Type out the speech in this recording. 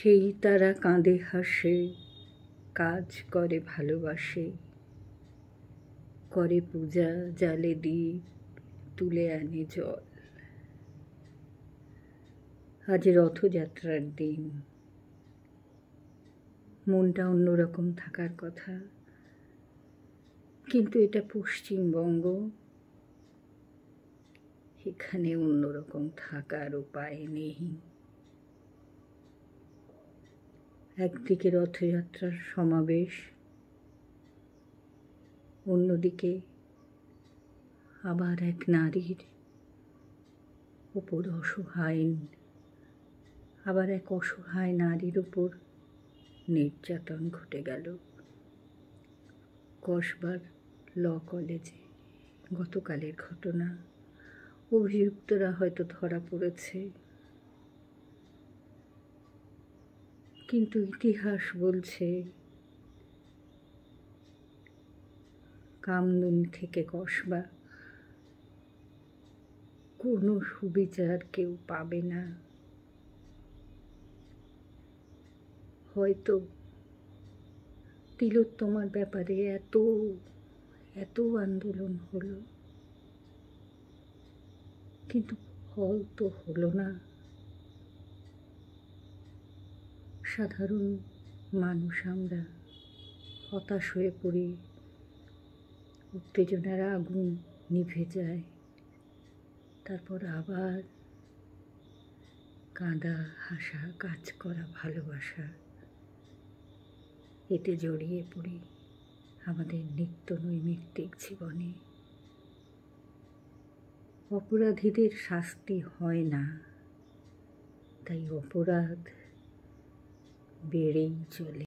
সেই তারা কাঁদে হাসে, কাজ করে ভালোবাসে, করে পূজা, জালে দ্বীপ, তুলে আনে জল। আজ রথযাত্রার দিন, মনটা অন্যরকম থাকার কথা, কিন্তু এটা পশ্চিমবঙ্গ, এখানে অন্যরকম থাকার উপায় নেই। একদিকে রথযাত্রার সমাবেশ, অন্যদিকে আবার এক নারীর উপর এক অসহায় নারীর উপর নির্যাতন ঘটে গেল কসবার ল কলেজে। গতকালের ঘটনা। অভিযুক্তরা হয়তো ধরা পড়েছে, কিন্তু ইতিহাস বলছে কামদুনি থেকে কসবা কোনো সুবিচার কেউ পাবে না। হয়তো তিলোত্তমার ব্যাপারে এত আন্দোলন হলো, কিন্তু ফল তো হলো না। সাধারণ মানুষ আমরা হতাশ হয়ে পড়ি, উত্তেজনার আগুন নিভে যায়, তারপর আবার কাঁদা, হাসা, কাজ করা, ভালোবাসা, এতে জড়িয়ে পড়ি আমাদের নিত্য নৈমিত্তিক জীবনে। অপরাধীদের শাস্তি হয় না, তাই অপরাধ বেড়েই চলে।